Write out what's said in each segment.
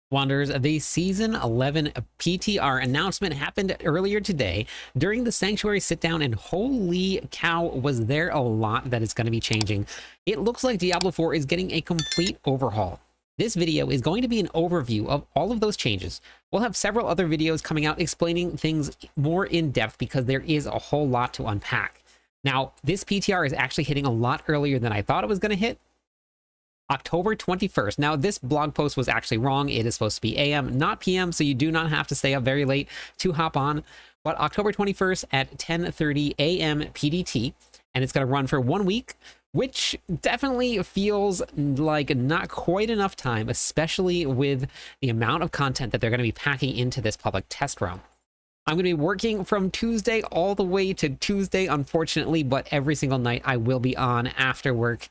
Wanderers, the Season 11 PTR announcement happened earlier today during the Sanctuary sit-down, and holy cow, was there a lot that is going to be changing. It looks like Diablo 4 is getting a complete overhaul. This video is going to be an overview of all of those changes. We'll have several other videos coming out explaining things more in depth because there is a whole lot to unpack. Now, this PTR is actually hitting a lot earlier than I thought it was going to hit. October 21st. Now, this blog post was actually wrong. It is supposed to be AM, not PM, so you do not have to stay up very late to hop on. But October 21st at 10:30 AM PDT, and it's going to run for 1 week, which definitely feels like not quite enough time, especially with the amount of content that they're going to be packing into this public test run. I'm going to be working from Tuesday all the way to Tuesday, unfortunately, but every single night I will be on after work,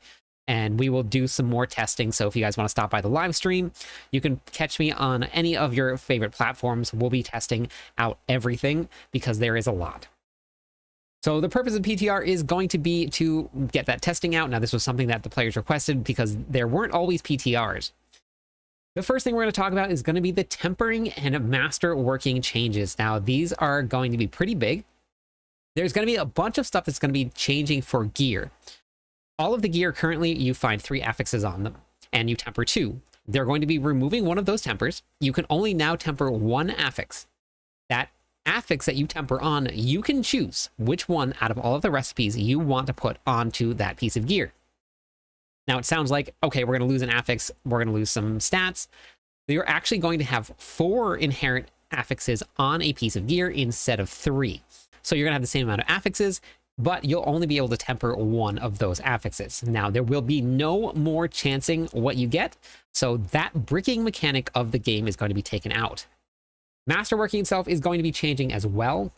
and we will do some more testing. So if you guys want to stop by the live stream, you can catch me on any of your favorite platforms. We'll be testing out everything because there is a lot. So the purpose of PTR is going to be to get that testing out. Now, this was something that the players requested because there weren't always PTRs. The first thing we're going to talk about is going to be the tempering and masterworking changes. Now, these are going to be pretty big. There's going to be a bunch of stuff that's going to be changing for gear. All of the gear currently, you find 3 affixes on them, and you temper 2. They're going to be removing one of those tempers. You can only now temper 1 affix. That affix that you temper on, you can choose which one out of all of the recipes you want to put onto that piece of gear. Now, it sounds like, okay, we're going to lose an affix, we're going to lose some stats. You're actually going to have 4 inherent affixes on a piece of gear instead of 3. So you're going to have the same amount of affixes, but you'll only be able to temper 1 of those affixes. Now, there will be no more chancing what you get, so that bricking mechanic of the game is going to be taken out. Masterworking itself is going to be changing as well.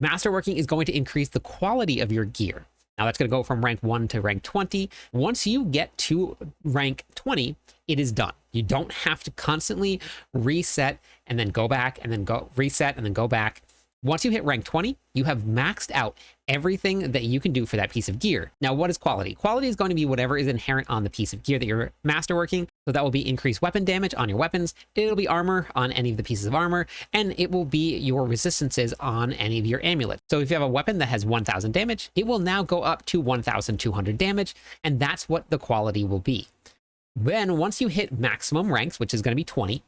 Masterworking is going to increase the quality of your gear. Now, that's going to go from rank 1 to rank 20. Once you get to rank 20, it is done. You don't have to constantly reset and then go back and then go reset and then go back. Once you hit rank 20, you have maxed out everything that you can do for that piece of gear. Now, what is quality? Quality is going to be whatever is inherent on the piece of gear that you're masterworking. So that will be increased weapon damage on your weapons. It'll be armor on any of the pieces of armor, and it will be your resistances on any of your amulets. So if you have a weapon that has 1000 damage, it will now go up to 1200 damage, and that's what the quality will be. Then once you hit maximum ranks, which is going to be 20,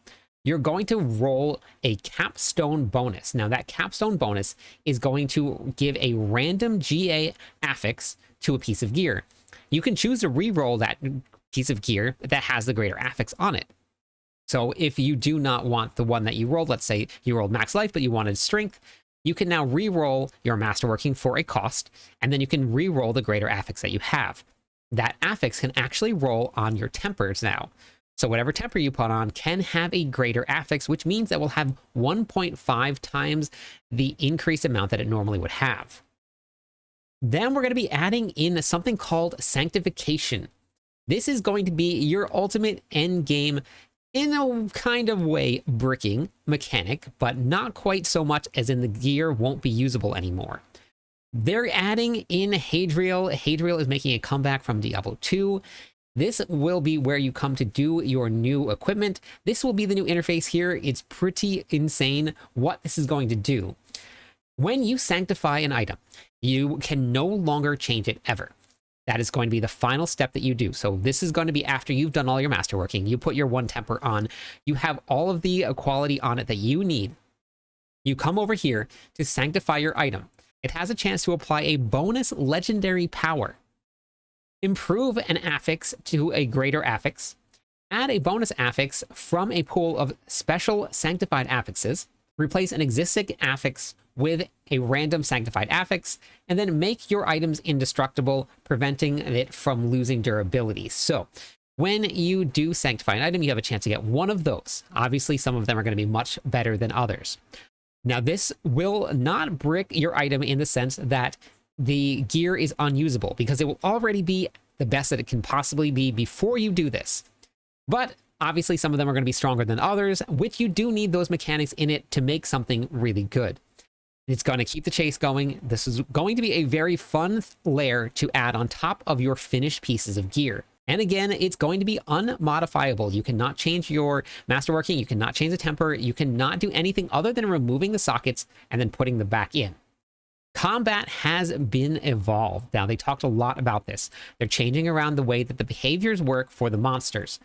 you're going to roll a capstone bonus. Now, that capstone bonus is going to give a random GA affix to a piece of gear. You can choose to re-roll that piece of gear that has the greater affix on it. So if you do not want the one that you rolled, let's say you rolled max life, but you wanted strength, you can now re-roll your masterworking for a cost, and then you can re-roll the greater affix that you have. That affix can actually roll on your tempers now. So whatever temper you put on can have a greater affix, which means that will have 1.5 times the increased amount that it normally would have. Then we're going to be adding in something called Sanctification. This is going to be your ultimate end game, in a kind of way, bricking mechanic, but not quite so much as in the gear won't be usable anymore. They're adding in Hadriel. Hadriel is making a comeback from Diablo 2. This will be where you come to do your new equipment. This will be the new interface here. It's pretty insane what this is going to do. When you sanctify an item, you can no longer change it ever. That is going to be the final step that you do. So this is going to be after you've done all your masterworking. You put your 1 temper on. You have all of the quality on it that you need. You come over here to sanctify your item. It has a chance to apply a bonus legendary power. Improve an affix to a greater affix, add a bonus affix from a pool of special sanctified affixes, replace an existing affix with a random sanctified affix, and then make your items indestructible, preventing it from losing durability. So when you do sanctify an item, you have a chance to get one of those. Obviously, some of them are going to be much better than others. Now, this will not brick your item in the sense that the gear is unusable, because it will already be the best that it can possibly be before you do this. But obviously some of them are going to be stronger than others, which you do need those mechanics in it to make something really good. It's going to keep the chase going. This is going to be a very fun layer to add on top of your finished pieces of gear. And again, it's going to be unmodifiable. You cannot change your Masterworking, you cannot change the temper, you cannot do anything other than removing the sockets and then putting them back in. Combat has been evolved. Now, they talked a lot about this. They're changing around the way that the behaviors work for the monsters.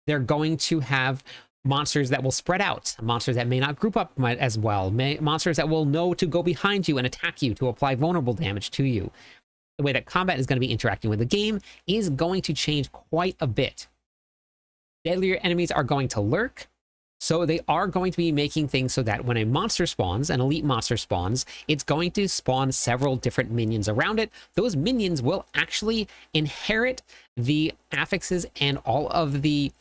They're going to have monsters that will spread out, monsters that may not group up as well, monsters that will know to go behind you and attack you to apply vulnerable damage to you. The way that combat is going to be interacting with the game is going to change quite a bit. Deadlier enemies are going to lurk, so they are going to be making things so that when a monster spawns, an elite monster spawns, it's going to spawn several different minions around it. Those minions will actually inherit the affixes and all of the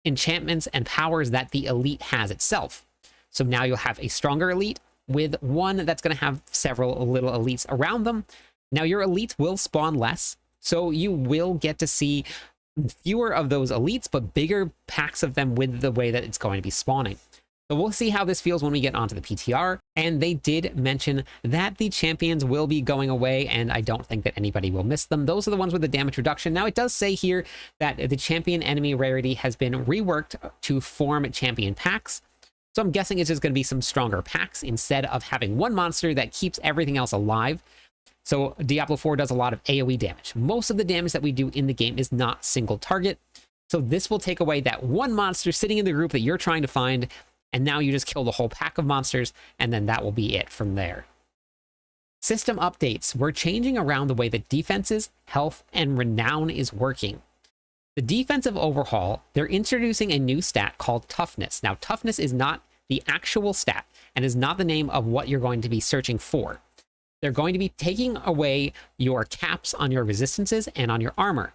enchantments and powers that the elite has itself. So now you'll have a stronger elite with one that's going to have several little elites around them. Now your elites will spawn less, so you will get to see fewer of those elites, but bigger packs of them with the way that it's going to be spawning. So we'll see how this feels when we get onto the PTR. And they did mention that the champions will be going away, and I don't think that anybody will miss them. Those are the ones with the damage reduction. Now, it does say here that the champion enemy rarity has been reworked to form champion packs. So I'm guessing it's just going to be some stronger packs instead of having one monster that keeps everything else alive. So Diablo 4 does a lot of AoE damage. Most of the damage that we do in the game is not single target. So this will take away that one monster sitting in the group that you're trying to find, and now you just kill the whole pack of monsters, and then that will be it from there. System updates. We're changing around the way that defenses, health, and renown is working. The defensive overhaul, they're introducing a new stat called toughness. Now, toughness is not the actual stat and is not the name of what you're going to be searching for. They're going to be taking away your caps on your resistances and on your armor.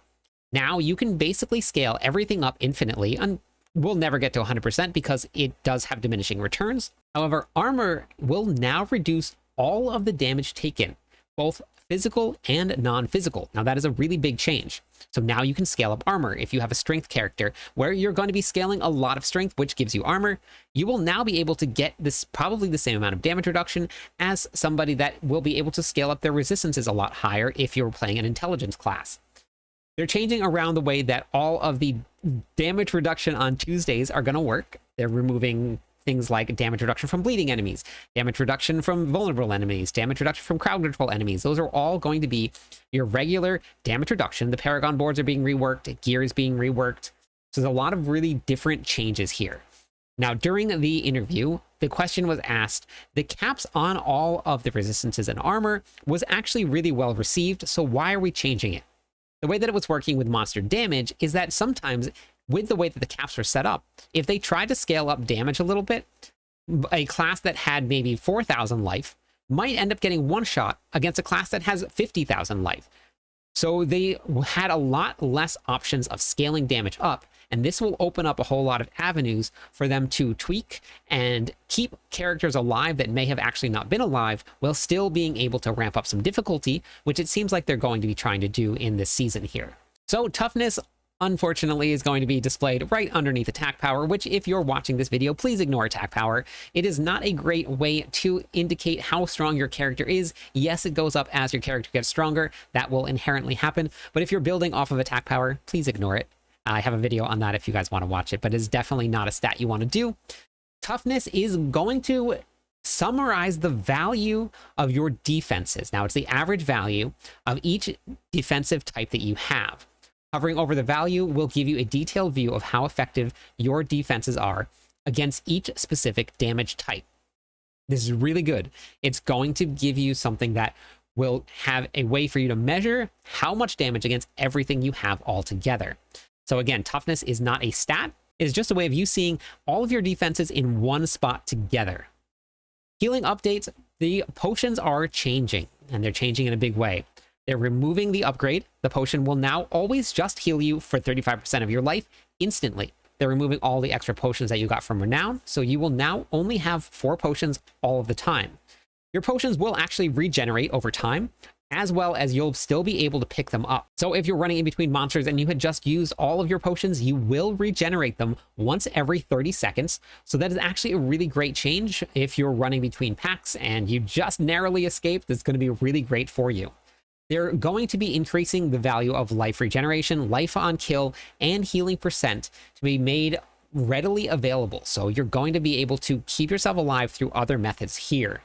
Now you can basically scale everything up infinitely, and we'll never get to 100% because it does have diminishing returns. However, armor will now reduce all of the damage taken, both physical and non-physical. Now that is a really big change. So now you can scale up armor. If you have a strength character where you're going to be scaling a lot of strength, which gives you armor, you will now be able to get this probably the same amount of damage reduction as somebody that will be able to scale up their resistances a lot higher if you're playing an intelligence class. They're changing around the way that all of the damage reduction on Tuesdays are going to work. They're removing things like damage reduction from bleeding enemies, damage reduction from vulnerable enemies, damage reduction from crowd control enemies. Those are all going to be your regular damage reduction. The Paragon boards are being reworked, gear is being reworked. So there's a lot of really different changes here. Now, during the interview, the question was asked, the caps on all of the resistances and armor was actually really well received, so why are we changing it? The way that it was working with monster damage is that sometimes with the way that the caps were set up, if they tried to scale up damage a little bit, a class that had maybe 4,000 life might end up getting one shot against a class that has 50,000 life. So they had a lot less options of scaling damage up, and this will open up a whole lot of avenues for them to tweak and keep characters alive that may have actually not been alive while still being able to ramp up some difficulty, which it seems like they're going to be trying to do in this season here. So toughness, unfortunately, is going to be displayed right underneath attack power, which if you're watching this video, please ignore attack power. It is not a great way to indicate how strong your character is. Yes, it goes up as your character gets stronger. That will inherently happen. But if you're building off of attack power, please ignore it. I have a video on that if you guys want to watch it, but it's definitely not a stat you want to do. Toughness is going to summarize the value of your defenses. Now, it's the average value of each defensive type that you have. Hovering over the value will give you a detailed view of how effective your defenses are against each specific damage type. This is really good. It's going to give you something that will have a way for you to measure how much damage against everything you have altogether. So again, toughness is not a stat. It is just a way of you seeing all of your defenses in one spot together. Healing updates, the potions are changing, and they're changing in a big way. They're removing the upgrade. The potion will now always just heal you for 35% of your life instantly. They're removing all the extra potions that you got from Renown, so you will now only have 4 potions all of the time. Your potions will actually regenerate over time, as well as you'll still be able to pick them up. So if you're running in between monsters and you had just used all of your potions, you will regenerate them once every 30 seconds. So that is actually a really great change. If you're running between packs and you just narrowly escaped, that's going to be really great for you. They're going to be increasing the value of life regeneration, life on kill, and healing percent to be made readily available. So you're going to be able to keep yourself alive through other methods here.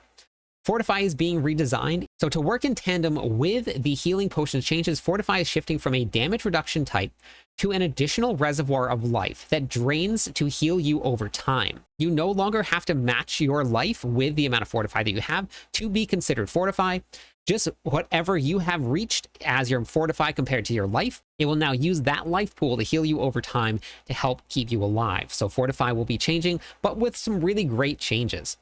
Fortify is being redesigned. So to work in tandem with the healing potions changes, Fortify is shifting from a damage reduction type to an additional reservoir of life that drains to heal you over time. You no longer have to match your life with the amount of Fortify that you have to be considered Fortify. Just whatever you have reached as your Fortify compared to your life, it will now use that life pool to heal you over time to help keep you alive. So Fortify will be changing, but with some really great changes.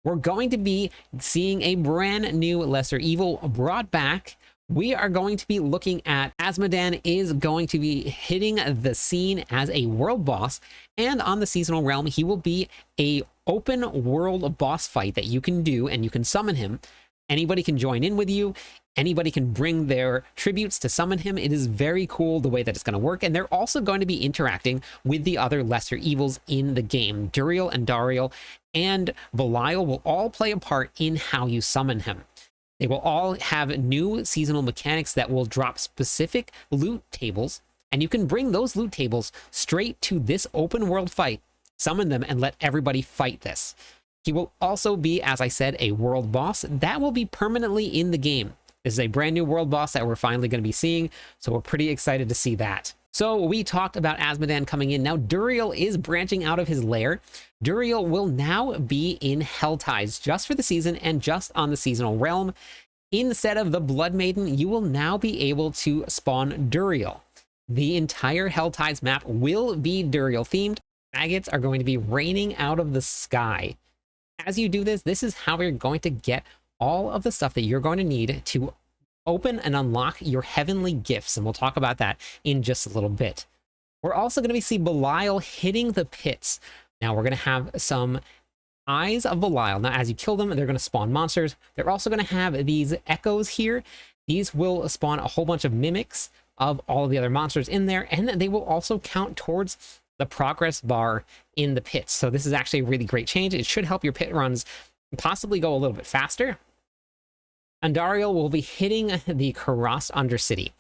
We're going to be seeing a brand new lesser evil brought back. We are going to be looking at Azmodan is going to be hitting the scene as a world boss, and on the seasonal realm, he will be a open world boss fight that you can do, and you can summon him. Anybody can join in with you. Anybody can bring their tributes to summon him. It is very cool the way that it's going to work. And they're also going to be interacting with the other lesser evils in the game. Duriel and Dariel and Belial will all play a part in how you summon him. They will all have new seasonal mechanics that will drop specific loot tables. And you can bring those loot tables straight to this open world fight, summon them, and let everybody fight this. He will also be, as I said, a world boss that will be permanently in the game. This is a brand new world boss that we're finally going to be seeing, so we're pretty excited to see that. So we talked about Azmodan coming in. Now Duriel is branching out of his lair. Duriel will now be in Hell Tides just for the season and just on the seasonal realm. Instead of the Blood Maiden, you will now be able to spawn Duriel. The entire Hell Tides map will be Duriel themed. Maggots are going to be raining out of the sky. As you do this, this is how you're going to get all of the stuff that you're going to need to open and unlock your heavenly gifts. And we'll talk about that in just a little bit. We're also going to see Belial hitting the pits. Now we're going to have some eyes of Belial. Now, as you kill them, they're going to spawn monsters. They're also going to have these echoes here. These will spawn a whole bunch of mimics of all of the other monsters in there. And they will also count towards the progress bar in the pits. So this is actually a really great change. It should help your pit runs possibly go a little bit faster. Andariel will be hitting the Karast Undercity.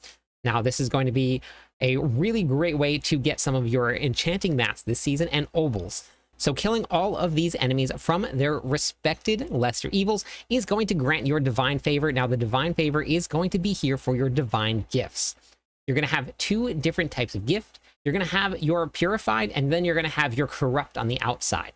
Now this is going to be a really great way to get some of your enchanting mats this season and obols. So killing all of these enemies from their respected lesser evils is going to grant your divine favor. Now the divine favor is going to be here for your divine gifts. You're going to have two different types of gift. You're going to have your purified, and then you're going to have your corrupt on the outside.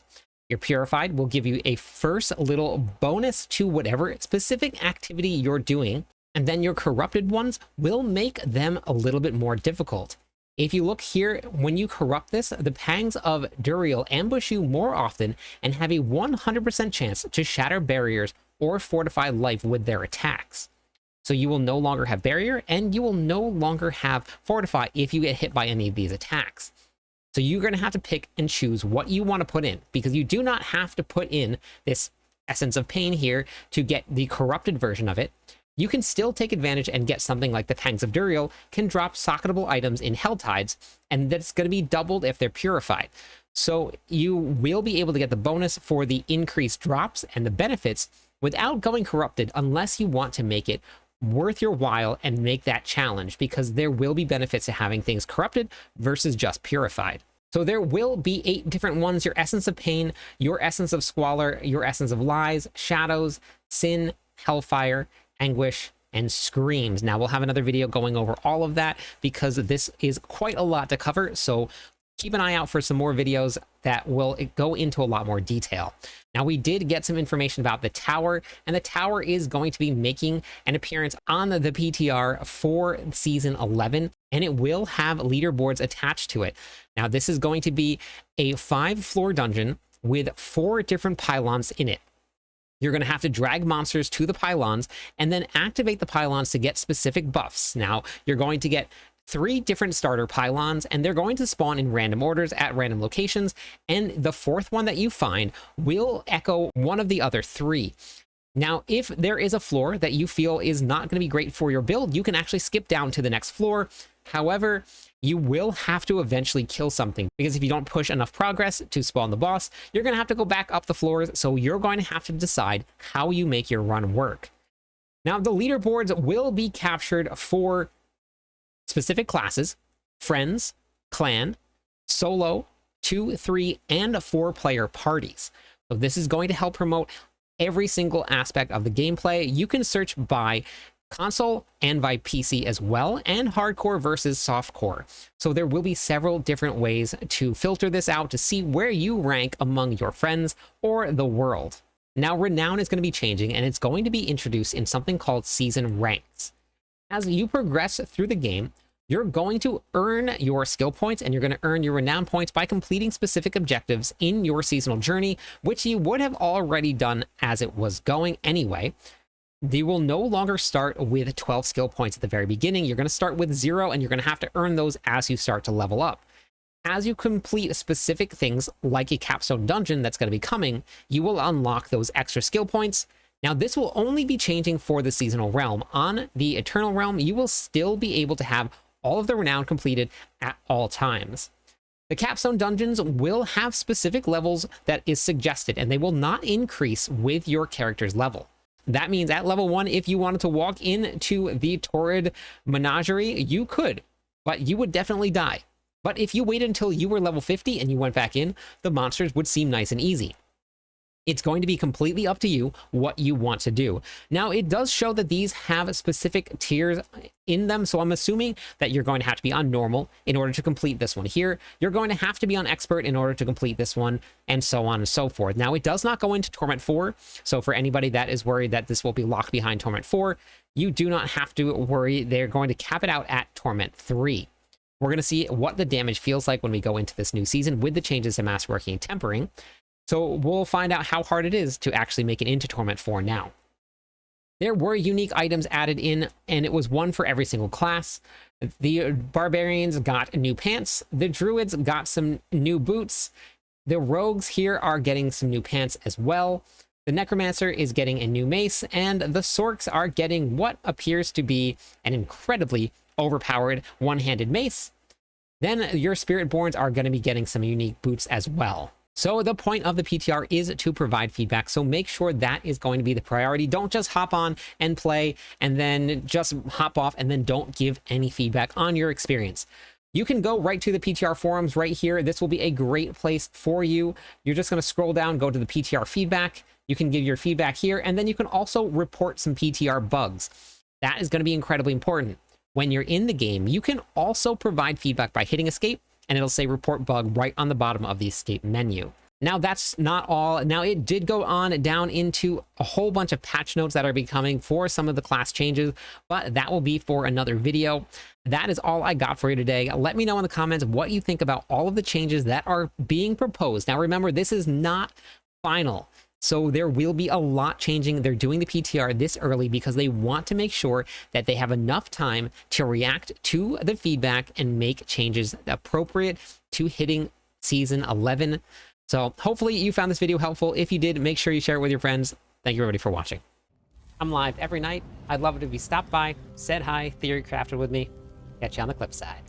Your purified will give you a first little bonus to whatever specific activity you're doing, and then your corrupted ones will make them a little bit more difficult. If you look here, when you corrupt this, the pangs of Duriel ambush you more often and have a 100% chance to shatter barriers or fortify life with their attacks. So you will no longer have barrier, and you will no longer have fortify if you get hit by any of these attacks. So you're going to have to pick and choose what you want to put in, because you do not have to put in this Essence of Pain here to get the corrupted version of it. You can still take advantage and get something like the Pangs of Duriel can drop socketable items in Hell Tides, and that's going to be doubled if they're purified. So you will be able to get the bonus for the increased drops and the benefits without going corrupted, unless you want to make it worth your while and make that challenge, because there will be benefits to having things corrupted versus just purified. So there will be 8 different ones: your Essence of Pain, your Essence of Squalor, your Essence of Lies, Shadows, Sin, Hellfire, Anguish, and Screams. Now we'll have another video going over all of that, because this is quite a lot to cover, so keep an eye out for some more videos that will go into a lot more detail. Now, we did get some information about the tower, and the tower is going to be making an appearance on the PTR for season 11, and it will have leaderboards attached to it. Now, this is going to be a 5-floor dungeon with 4 different pylons in it. You're going to have to drag monsters to the pylons and then activate the pylons to get specific buffs. Now, you're going to get 3 different starter pylons, and they're going to spawn in random orders at random locations, and the 4th one that you find will echo one of the other 3. Now, if there is a floor that you feel is not going to be great for your build, you can actually skip down to the next floor. However, you will have to eventually kill something, because if you don't push enough progress to spawn the boss, you're going to have to go back up the floors, so you're going to have to decide how you make your run work. Now, the leaderboards will be captured for specific classes, friends, clan, solo, 2, 3, and 4-player parties. So this is going to help promote every single aspect of the gameplay. You can search by console and by PC as well, and hardcore versus softcore. So there will be several different ways to filter this out to see where you rank among your friends or the world. Now, renown is going to be changing, and it's going to be introduced in something called season ranks. As you progress through the game, you're going to earn your skill points and you're going to earn your renown points by completing specific objectives in your seasonal journey, which you would have already done as it was going anyway. You will no longer start with 12 skill points at the very beginning. You're going to start with 0, and you're going to have to earn those as you start to level up. As you complete specific things like a capstone dungeon that's going to be coming, you will unlock those extra skill points. Now, this will only be changing for the seasonal realm. On the eternal realm, you will still be able to have all of the renown completed at all times. The capstone dungeons will have specific levels that is suggested, and they will not increase with your character's level. That means at level 1, if you wanted to walk into the Torrid Menagerie, you could, but you would definitely die. But if you waited until you were level 50 and you went back in, the monsters would seem nice and easy. It's going to be completely up to you what you want to do. Now, it does show that these have specific tiers in them, so I'm assuming that you're going to have to be on normal in order to complete this one here. You're going to have to be on expert in order to complete this one, and so on and so forth. Now, it does not go into Torment 4, so for anybody that is worried that this will be locked behind Torment 4, you do not have to worry. They're going to cap it out at Torment 3. We're going to see what the damage feels like when we go into this new season with the changes in Masterworking and Tempering. So we'll find out how hard it is to actually make it into Torment 4 now. There were unique items added in, and it was one for every single class. The Barbarians got new pants. The Druids got some new boots. The Rogues here are getting some new pants as well. The Necromancer is getting a new mace, and the Sorks are getting what appears to be an incredibly overpowered one-handed mace. Then your Spiritborns are going to be getting some unique boots as well. So the point of the PTR is to provide feedback, so make sure that is going to be the priority. Don't just hop on and play and then just hop off and then don't give any feedback on your experience. You can go right to the PTR forums right here. This will be a great place for you. You're just going to scroll down, go to the PTR feedback. You can give your feedback here, and then you can also report some PTR bugs. That is going to be incredibly important. When you're in the game, you can also provide feedback by hitting escape, and it'll say report bug right on the bottom of the escape menu. Now, that's not all. Now, it did go on down into a whole bunch of patch notes that are becoming for some of the class changes, but that will be for another video. That is all I got for you today. Let me know in the comments what you think about all of the changes that are being proposed. Now, remember, this is not final. So there will be a lot changing. They're doing the PTR this early because they want to make sure that they have enough time to react to the feedback and make changes appropriate to hitting season 11. So hopefully you found this video helpful. If you did, make sure you share it with your friends. Thank you everybody for watching. I'm live every night. I'd love it if you stopped by, said hi, theory crafted with me. Catch you on the clip side.